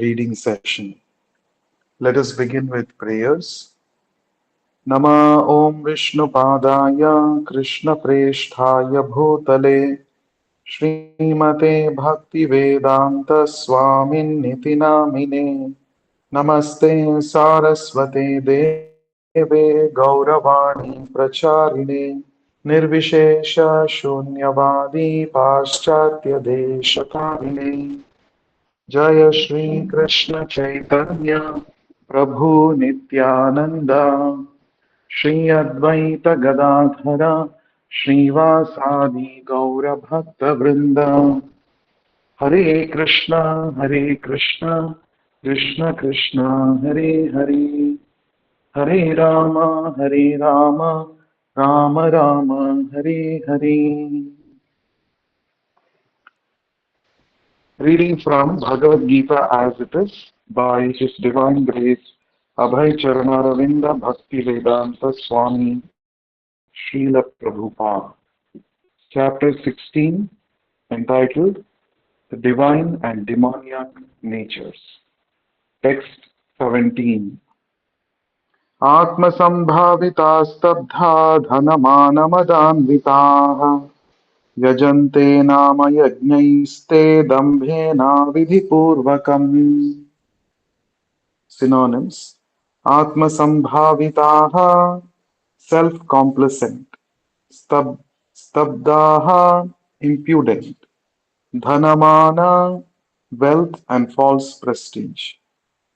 reading session. Let us begin with prayers. Nama Om Vishnu Padaya Krishna Presthaya Bhutale Srimate Bhakti Vedanta Swamin Niti Namine Namaste Saraswate Deve Gauravani Pracharine Nirvishesha Shunyavadi Paschatya Deshakarine Jaya Shri Krishna Chaitanya Prabhu Nityananda Shri Advaita Gadadhara Srivasadi Gaura Bhakta Vrinda Hare Krishna Krishna Krishna Hare Hare Hare Rama Rama Rama Hare Hare. Reading from Bhagavad Gita as it is by His Divine Grace Abhay Charanaravinda Bhakti Vedanta Swami Srila Prabhupada. Chapter 16 entitled The Divine and Demoniac Natures. Text 17. Atmasambhavita stabdha dhanamanamadamvitaha यजन्ते नाम यज्ञैस्ते दम्भेन विधिपूर्वकम्. Synonyms: Atmasambhavitaha, self-complacent; Stabdaha, impudent; Dhanamana, wealth and false prestige;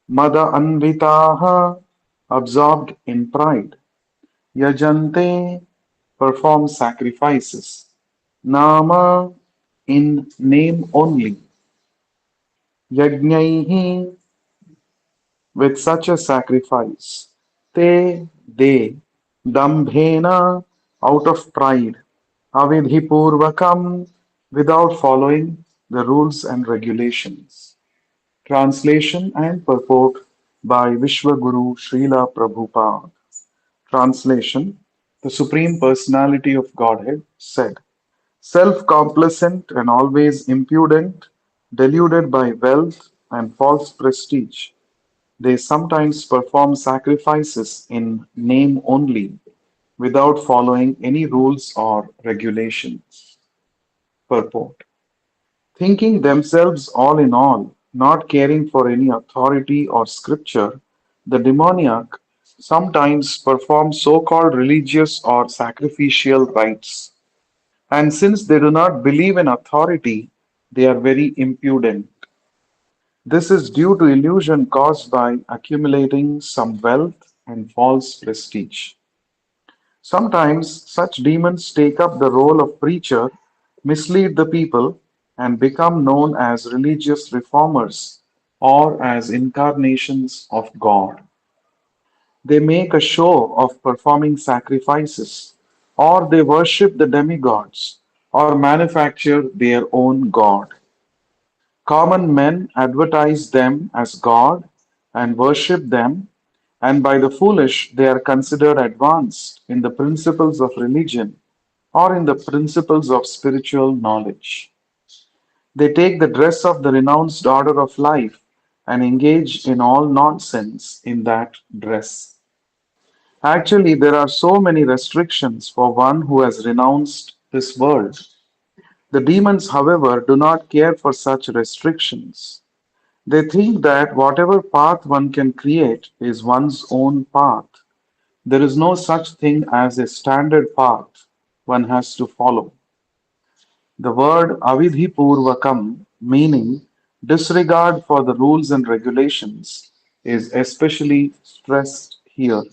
Mada Anvitaha, absorbed in pride; Yajante, perform sacrifices; Nama, in name only; Yajnaihi, with such a sacrifice; Te, they; Dambhena, out of pride; Avidhipurvakam, without following the rules and regulations. Translation and purport by Vishwaguru Srila Prabhupada. Translation: The Supreme Personality of Godhead said, self-complacent and always impudent, deluded by wealth and false prestige, they sometimes perform sacrifices in name only, without following any rules or regulations. Purport: Thinking themselves all in all, not caring for any authority or scripture, the demoniac sometimes perform so-called religious or sacrificial rites. And since they do not believe in authority, they are very impudent. This is due to illusion caused by accumulating some wealth and false prestige. Sometimes such demons take up the role of preacher, mislead the people, and become known as religious reformers or as incarnations of God. They make a show of performing sacrifices, or they worship the demigods, or manufacture their own god. Common men advertise them as God and worship them, and by the foolish they are considered advanced in the principles of religion or in the principles of spiritual knowledge. They take the dress of the renounced order of life and engage in all nonsense in that dress. Actually, there are so many restrictions for one who has renounced this world. The demons, however, do not care for such restrictions. They think that whatever path one can create is one's own path. There is no such thing as a standard path one has to follow. The word avidhipurvakam, meaning disregard for the rules and regulations, is especially stressed here.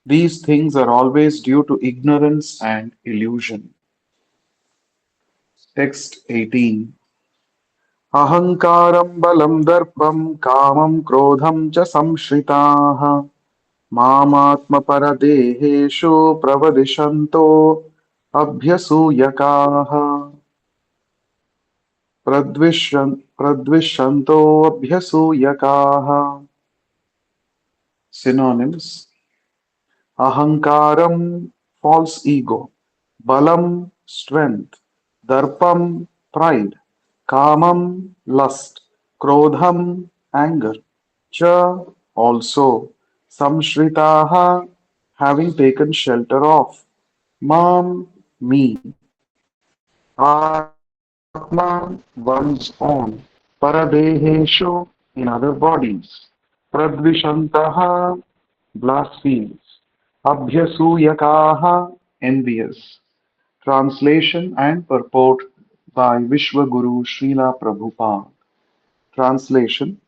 These things are always due to ignorance and illusion. Text 18. Ahankaram balam darpam kamam krodham cha samshritaha मामात्मपरदेहेषु प्रवदिशन्तो अभ्यसूयकाः प्रद्विषन्तोऽभ्यसूयकाः. Synonyms: Ahankaram, false ego; Balam, strength; Darpam, pride; Kamam, lust; Krodham, anger. Cha also samshritaha, having taken shelter of. Mam, me. Atma, one's own. Paradeheshu, in other bodies. Pradvishantaha, blasphemes. Abhyasuyakaha, envious. Translation and purport by Vishwaguru Srila Prabhupada. Translation: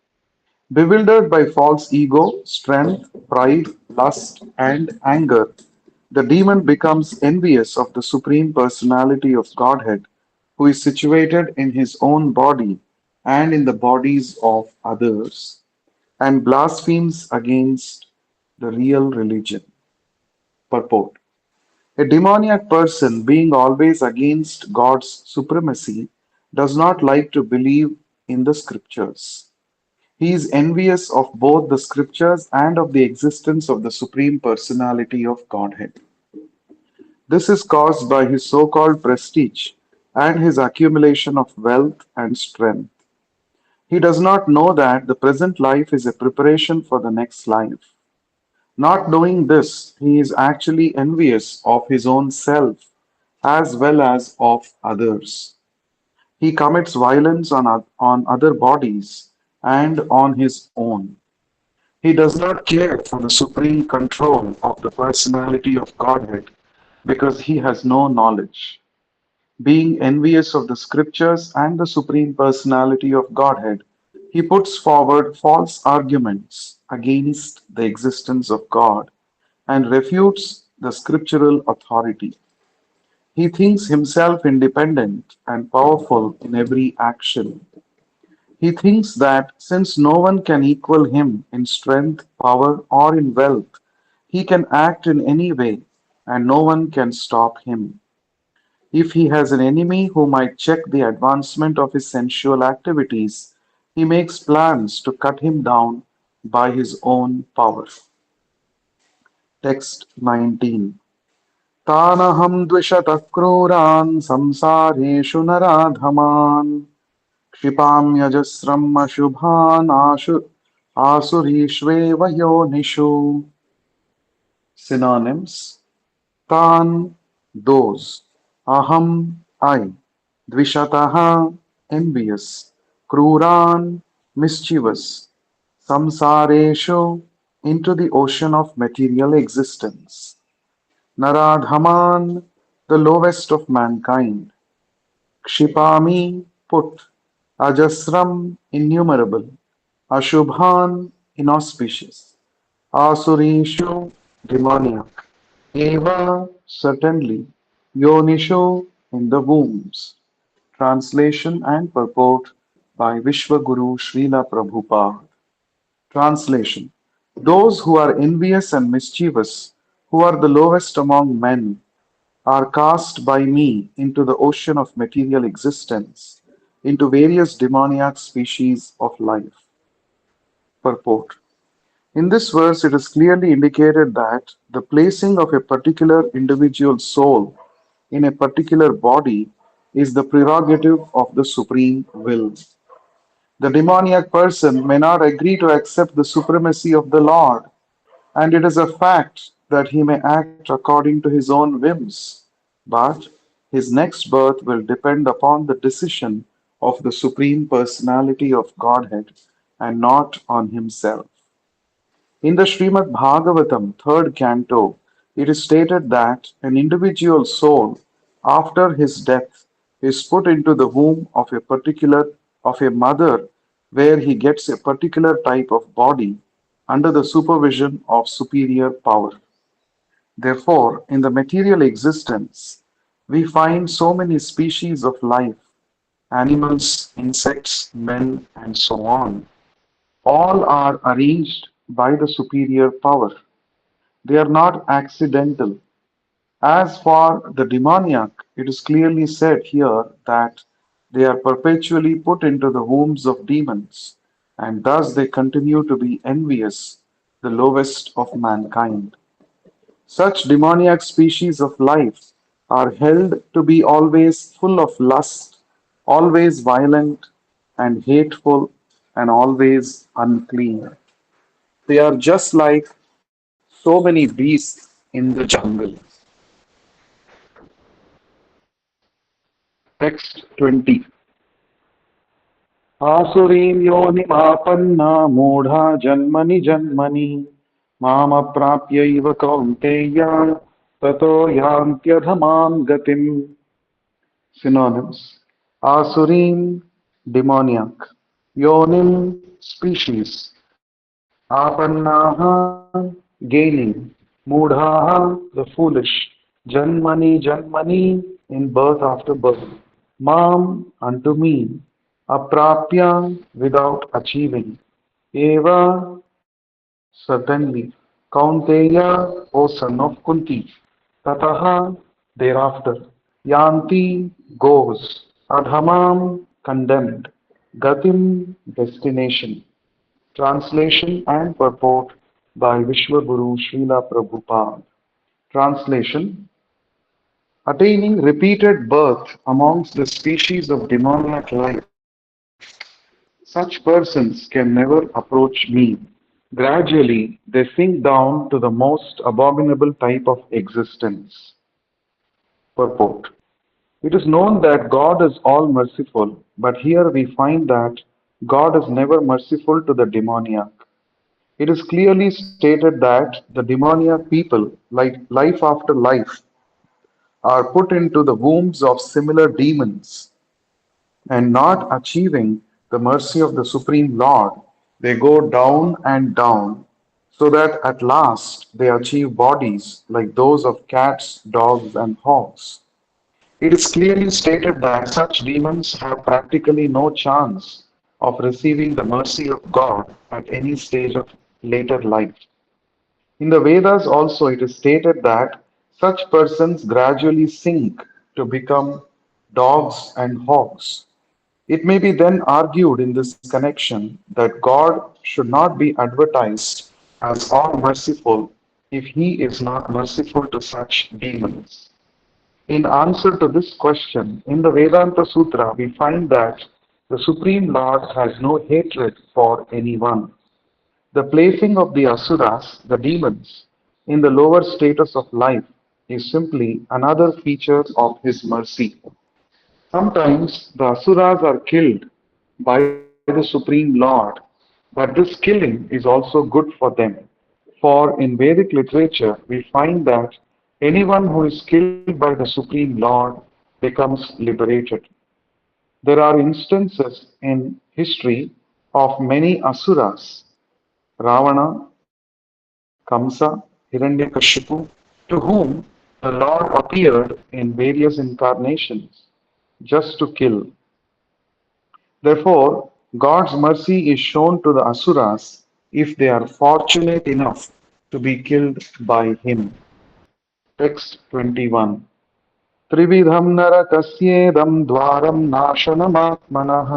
bewildered by false ego, strength, pride, lust, and anger, the demon becomes envious of the Supreme Personality of Godhead, who is situated in his own body and in the bodies of others, and blasphemes against the real religion. Purport: a demoniac person, being always against God's supremacy, does not like to believe in the scriptures. He is envious of both the scriptures and of the existence of the Supreme Personality of Godhead. This is caused by his so-called prestige and his accumulation of wealth and strength. He does not know that the present life is a preparation for the next life. Not knowing this, he is actually envious of his own self as well as of others. He commits violence on other bodies and on his own. He does not care for the supreme control of the personality of Godhead because he has no knowledge. Being envious of the scriptures and the supreme personality of Godhead, he puts forward false arguments against the existence of God and refutes the scriptural authority. He thinks himself independent and powerful in every action. He thinks that since no one can equal him in strength, power, or in wealth, he can act in any way and no one can stop him. If he has an enemy who might check the advancement of his sensual activities, he makes plans to cut him down by his own power. Text 19. तानहं द्विषतः क्रूरान् संसारेषु नराधमान् क्षिपाम्यजस्रम् अशुभान् आसुरीष्वेव योनिषु. Synonyms: Tan, those; Aham, I; Dvishataha, envious; Kruran, mischievous; Samsareshu, into the ocean of material existence; Naradhaman, the lowest of mankind; Kshipami, put; Ajasram, innumerable; Ashubhan, inauspicious; Asurishu, demoniac; Eva, certainly; Yonishu, in the wombs. Translation and purport by Vishwaguru Srila Prabhupada. Translation: those who are envious and mischievous, who are the lowest among men, are cast by me into the ocean of material existence, into various demoniac species of life. Purport: in this verse, it is clearly indicated that the placing of a particular individual soul in a particular body is the prerogative of the supreme will. The demoniac person may not agree to accept the supremacy of the Lord, and it is a fact that he may act according to his own whims, but his next birth will depend upon the decision of the Supreme Personality of Godhead and not on himself. In the Srimad Bhagavatam, third canto, it is stated that an individual soul, after his death, is put into the womb of a mother, where he gets a particular type of body under the supervision of superior power. Therefore, in the material existence, we find so many species of life: animals, insects, men, and so on. All are arranged by the superior power. They are not accidental. As for the demoniac, it is clearly said here that they are perpetually put into the wombs of demons, and thus they continue to be envious, the lowest of mankind. Such demoniac species of life are held to be always full of lust, always violent and hateful, and always unclean. They are just like so many beasts in the jungle. Text 20. आसुरीं योनिमापन्ना मूढा जन्मनि जन्मनि मामप्राप्यैव कौन्तेय ततो यान्त्यधमां गतिम्. Synonyms: Asurim, demoniac; Yonim, species; Apannaha, gaining; Mudhaha, the foolish; Janmani, Janmani, in birth after birth; Mam, unto me; Aprapya, without achieving; Eva, certainly; Kaunteya, O son of Kunti; Tataha, thereafter; Yanti, goes; Adhamam, condemned; Gatim, destination. Translation and purport by Vishwaguru Srila Prabhupada. Translation: attaining repeated birth amongst the species of demoniac life, such persons can never approach me. Gradually, they sink down to the most abominable type of existence. Purport: it is known that God is all merciful, but here we find that God is never merciful to the demoniac. It is clearly stated that the demoniac people, like life after life, are put into the wombs of similar demons, and not achieving the mercy of the Supreme Lord, they go down and down, so that at last they achieve bodies like those of cats, dogs, and hogs. It is clearly stated that such demons have practically no chance of receiving the mercy of God at any stage of later life. In the Vedas also it is stated that such persons gradually sink to become dogs and hogs. It may be then argued in this connection that God should not be advertised as all merciful if he is not merciful to such demons. In answer to this question, in the Vedanta Sutra, we find that the Supreme Lord has no hatred for anyone. The placing of the asuras, the demons, in the lower status of life is simply another feature of his mercy. Sometimes the asuras are killed by the Supreme Lord, but this killing is also good for them. For in Vedic literature, we find that anyone who is killed by the Supreme Lord becomes liberated. There are instances in history of many asuras: Ravana, Kamsa, Hiranyakashipu, to whom the Lord appeared in various incarnations just to kill. Therefore, God's mercy is shown to the asuras if they are fortunate enough to be killed by him. Text 21. त्रिविधं नरकस्येदं द्वारं नाशनमात्मनः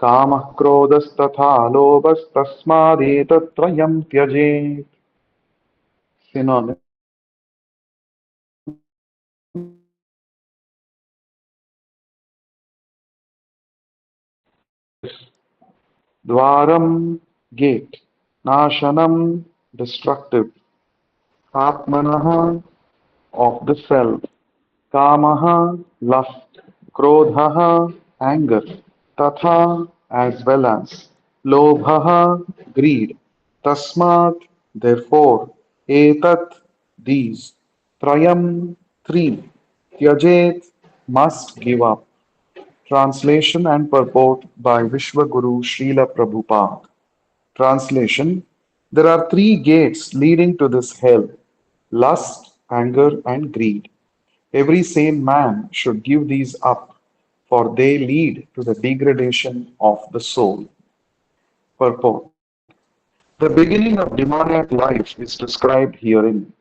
कामः क्रोधस्तथा लोभस्तस्मादेतत्त्रयं त्यजेत्. Synonyms: Dwaram, gate; Nashanam, destructive; Atmanaha, of the self; Kamaha, lust; Krodhaha, anger; Tatha, as well as; Lobhaha, greed; Tasmat, therefore; Etat, these; Trayam, three; Tyajet, must give up. Translation and purport by Vishwaguru Srila Prabhupada. Translation: there are three gates leading to this hell: lust, anger, and greed. Every sane man should give these up, for they lead to the degradation of the soul. Purport: the beginning of demoniac life is described herein.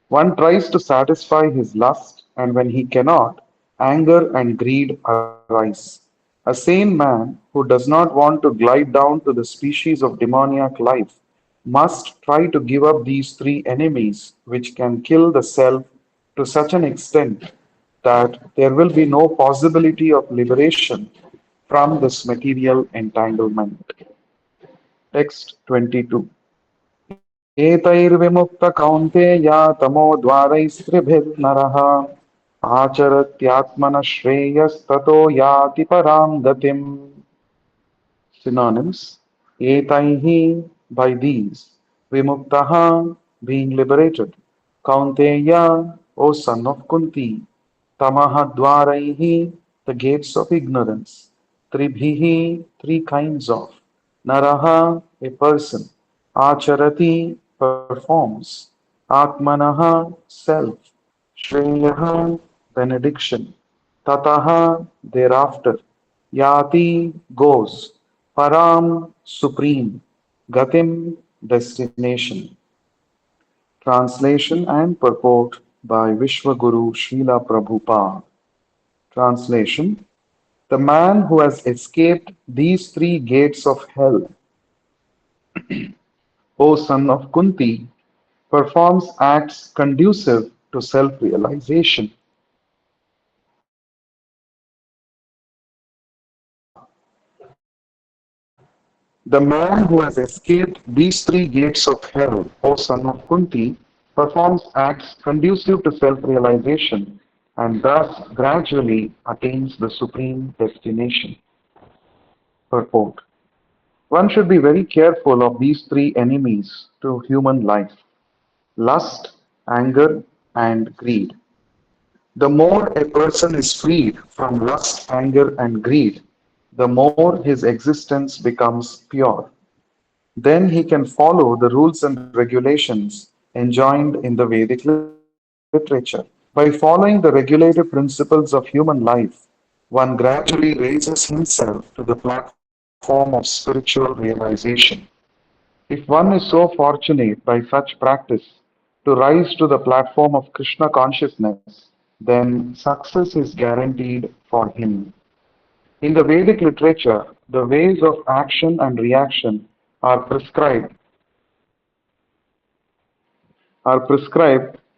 One tries to satisfy his lust, and when he cannot, anger and greed arise. A sane man who does not want to glide down to the species of demoniac life must try to give up these three enemies which can kill the self to such an extent that there will be no possibility of liberation from this material entanglement. Text 22. एतैर्विमुक्त कौन्तेय तमोद्वारैस्त्रिभिर्नरः आचरत्यात्मनः श्रेयस्ततो याति परां गतिम्. Synonyms: Etaihi, by these, Vimuktaha, being liberated, Kaunteya, O son of Kunti, Tamaha Dwaraihi, the gates of ignorance, Tribhihi, three kinds of, Naraha, a person, Acharati, performs, Atmanaha, self, Shreyaha, benediction, Tataha, thereafter, Yati, goes, Param, supreme, Gatim, destination. Translation and purport by Vishwaguru Srila Prabhupada. Translation: the man who has escaped these three gates of hell, O son of Kunti, performs acts conducive to self-realization. The man who has escaped these three gates of hell, O son of Kunti, performs acts conducive to self-realization and thus gradually attains the supreme destination. Purport: one should be very careful of these three enemies to human life: lust, anger, and greed. The more a person is freed from lust, anger, and greed, the more his existence becomes pure. Then he can follow the rules and regulations enjoined in the Vedic literature. By following the regulative principles of human life, one gradually raises himself to the platform of spiritual realization. If one is so fortunate by such practice to rise to the platform of Krishna consciousness, then success is guaranteed for him. In the Vedic literature, the ways of action and reaction are prescribed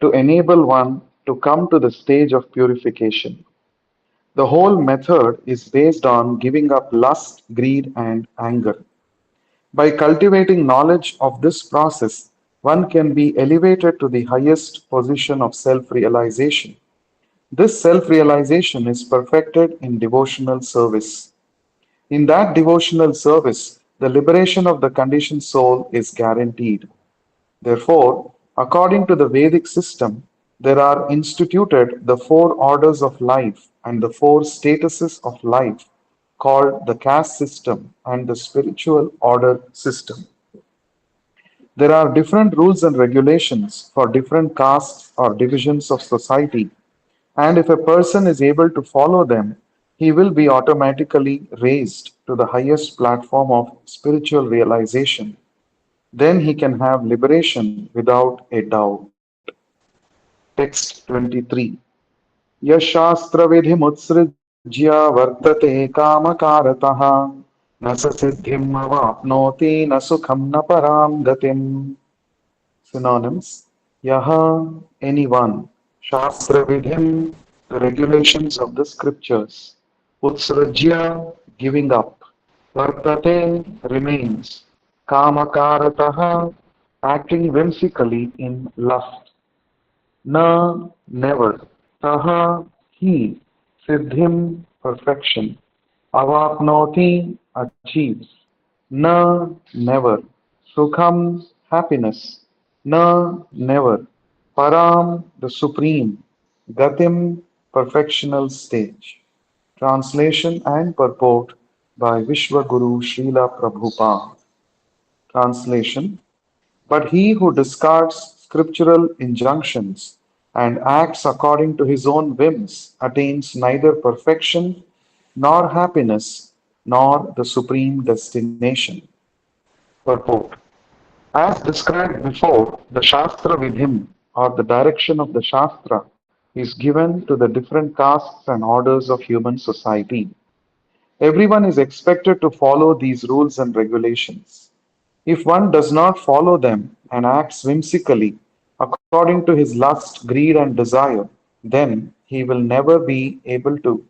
to enable one to come to the stage of purification. The whole method is based on giving up lust, greed, and anger. By cultivating knowledge of this process, one can be elevated to the highest position of self realization. This self realization is perfected in devotional service. In that devotional service, the liberation of the conditioned soul is guaranteed. Therefore, according to the Vedic system, there are instituted the four orders of life and the four statuses of life called the caste system and the spiritual order system. There are different rules and regulations for different castes or divisions of society, and if a person is able to follow them, he will be automatically raised to the highest platform of spiritual realization. Then he can have liberation without a doubt. Text 23. यशास्त्रविधिमुत्सृज्य वर्तते कामकारतः न स सिद्धिम् अवाप्नोति न सुखं न परां गतिम्. Synonyms: Yaha, anyone, Shastra Vidhim, the regulations of the scriptures, Utsrajya, giving up, Vartate, remains, Kamakarataha, acting whimsically in lust, Na, never, Taha, he, Siddhim, perfection, Avapnoti, achieves, Na, never, Sukham, happiness, Na, never, Param, the supreme, Gatim, perfectional stage. Translation and purport by Vishwaguru Srila Prabhupada. Translation: but he who discards scriptural injunctions and acts according to his own whims attains neither perfection nor happiness nor the supreme destination. Purport: as described before, the Shastra Vidhim, or the direction of the Shastra, is given to the different castes and orders of human society. Everyone is expected to follow these rules and regulations. If one does not follow them and acts whimsically according to his lust, greed, and desire, then he will never be able to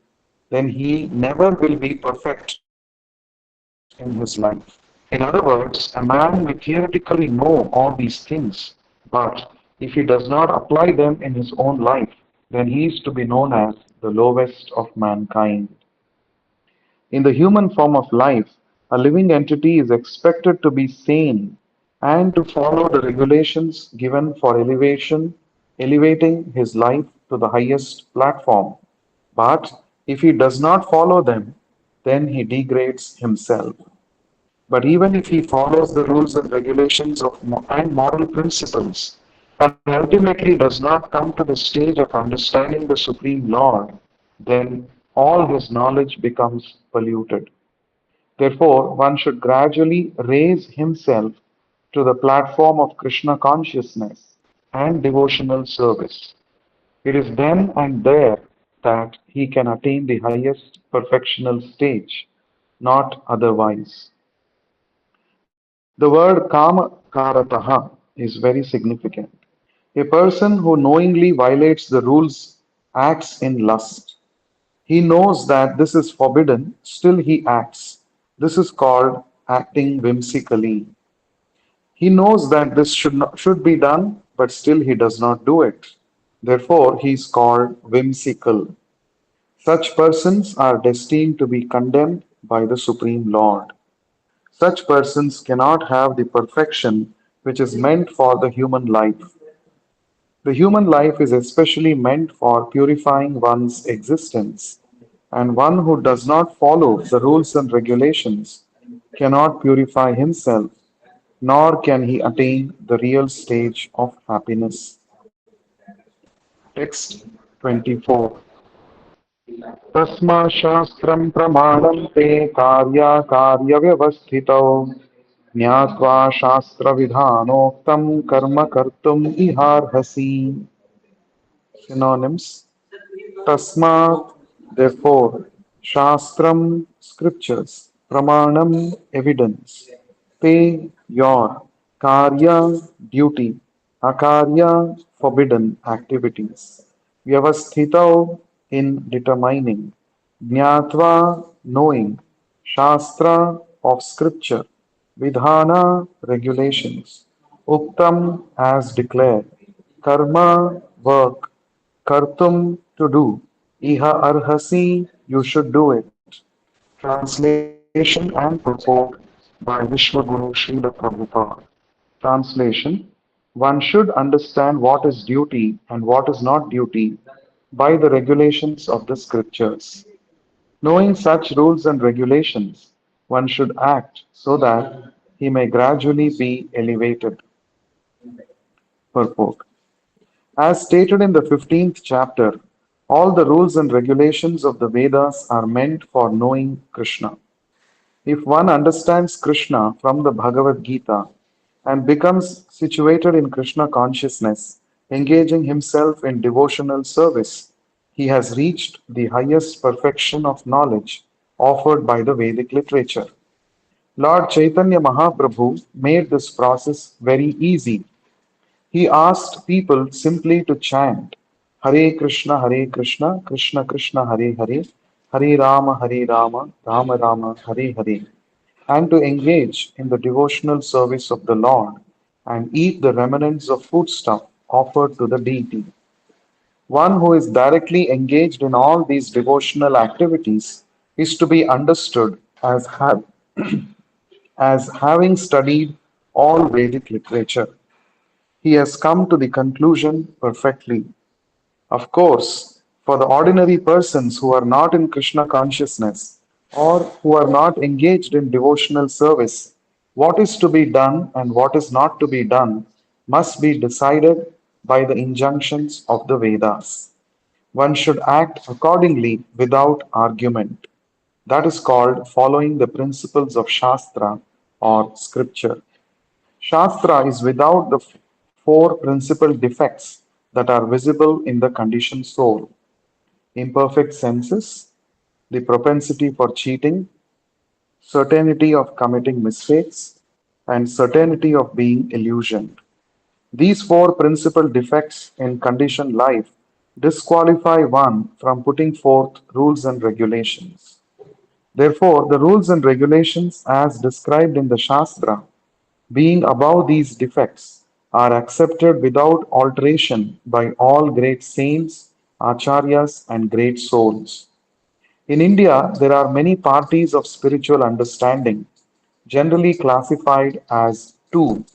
then he never will be perfect in his life. In other words, a man may theoretically know all these things, but if he does not apply them in his own life, then he is to be known as the lowest of mankind. In the human form of life, a living entity is expected to be sane and to follow the regulations given for elevating his life to the highest platform. But if he does not follow them, then he degrades himself. But even if he follows the rules and regulations and moral principles, and ultimately does not come to the stage of understanding the Supreme Lord, then all his knowledge becomes polluted. Therefore, one should gradually raise himself to the platform of Krishna consciousness and devotional service. It is then and there that he can attain the highest perfectional stage, not otherwise. The word kama is very significant. A person who knowingly violates the rules acts in lust. He knows that this is forbidden, still he acts. This is called acting whimsically. He knows that this should be done, but still he does not do it. Therefore, he is called whimsical. Such persons are destined to be condemned by the Supreme Lord. Such persons cannot have the perfection which is meant for the human life. The human life is especially meant for purifying one's existence, and one who does not follow the rules and regulations cannot purify himself, nor can he attain the real stage of happiness. Text 24. तस्माच्छास्त्रं प्रमाणं ते कार्याकार्यव्यवस्थितौ ज्ञात्वा शास्त्रविधानोक्तं कर्म कर्तुम् इहार्हसि. Synonyms: Tasmat, therefore, Shastram, scriptures, Pramanam, evidence, Te, your, Karya, duty, Akarya, forbidden activities, Vyavasthitau, in determining, Jnatva, knowing, Shastra, of scripture, Vidhana, regulations, Uktam, as declared, Karma, work, Kartum, to do. Iha arhasi, you should do it. Translation and purport by Vishwaguru Srila Prabhupada. Translation: one should understand what is duty and what is not duty by the regulations of the scriptures. Knowing such rules and regulations, one should act so that he may gradually be elevated. Purport. As stated in the 15th chapter, all the rules and regulations of the Vedas are meant for knowing Krishna. If one understands Krishna from the Bhagavad Gita and becomes situated in Krishna consciousness, engaging himself in devotional service, he has reached the highest perfection of knowledge offered by the Vedic literature. Lord Chaitanya Mahaprabhu made this process very easy. He asked people simply to chant Hare Krishna, Krishna Krishna, Hare Hare, Hare Rama, Rama Rama, Hare Hare, and to engage in the devotional service of the Lord and eat the remnants of foodstuff offered to the deity. One who is directly engaged in all these devotional activities is to be understood as having studied all Vedic literature. He has come to the conclusion perfectly. Of course, for the ordinary persons who are not in Krishna consciousness or who are not engaged in devotional service, what is to be done and what is not to be done must be decided by the injunctions of the Vedas. One should act accordingly without argument. That is called following the principles of Shastra or scripture. Shastra is without the four principal defects that are visible in the conditioned soul: imperfect senses, the propensity for cheating, certainty of committing mistakes, and certainty of being illusioned. These four principal defects in conditioned life disqualify one from putting forth rules and regulations. Therefore, the rules and regulations as described in the Shastra, being above these defects, are accepted without alteration by all great saints, acharyas, and great souls. In India, there are many parties of spiritual understanding, generally classified as two: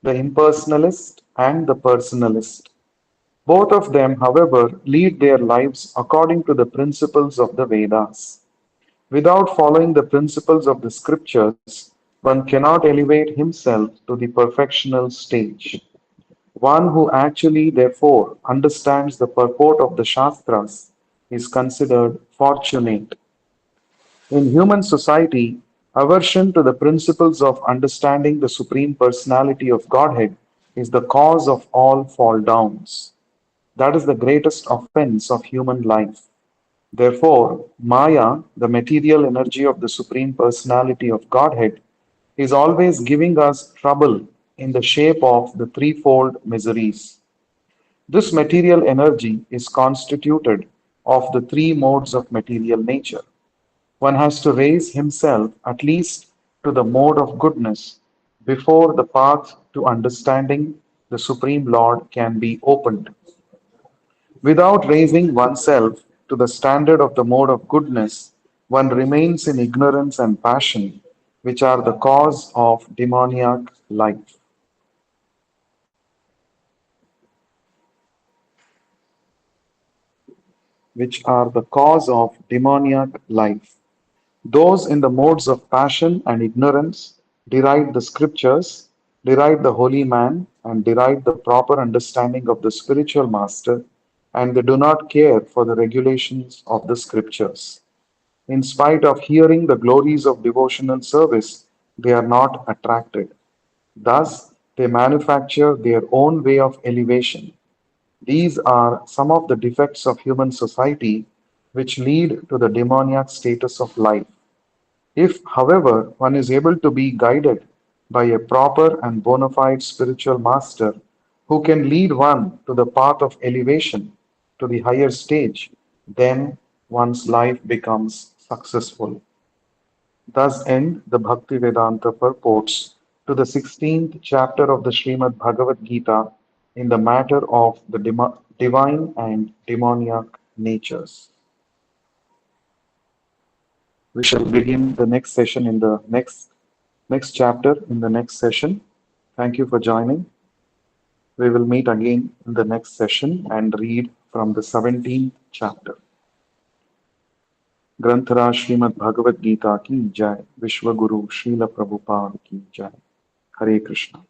the impersonalist and the personalist. Both of them, however, lead their lives according to the principles of the Vedas. Without following the principles of the scriptures, one cannot elevate himself to the perfectional stage. One who actually, therefore, understands the purport of the Shastras is considered fortunate. In human society, aversion to the principles of understanding the Supreme Personality of Godhead is the cause of all fall downs. That is the greatest offense of human life. Therefore, Maya, the material energy of the Supreme Personality of Godhead, is always giving us trouble in the shape of the threefold miseries. This material energy is constituted of the three modes of material nature. One has to raise himself at least to the mode of goodness before the path to understanding the Supreme Lord can be opened. Without raising oneself to the standard of the mode of goodness, one remains in ignorance and passion, which are the cause of demoniac life. Which are the cause of demoniac life. Those in the modes of passion and ignorance deride the scriptures, deride the holy man, and deride the proper understanding of the spiritual master, and they do not care for the regulations of the scriptures. In spite of hearing the glories of devotional service, they are not attracted. Thus, they manufacture their own way of elevation. These are some of the defects of human society which lead to the demoniac status of life. If, however, one is able to be guided by a proper and bona fide spiritual master who can lead one to the path of elevation to the higher stage, then one's life becomes successful. Thus end the Bhaktivedanta purports to the 16th chapter of the Srimad Bhagavad Gita in the matter of the divine and demoniac natures. We shall begin the next session in the next chapter in the next session. Thank you for joining. We will meet again in the next session and read from the 17th chapter. ग्रंथराज Shrimad Bhagavad Gita की जय। विश्व गुरु श्रील प्रभुपाद की जय। हरे कृष्णा।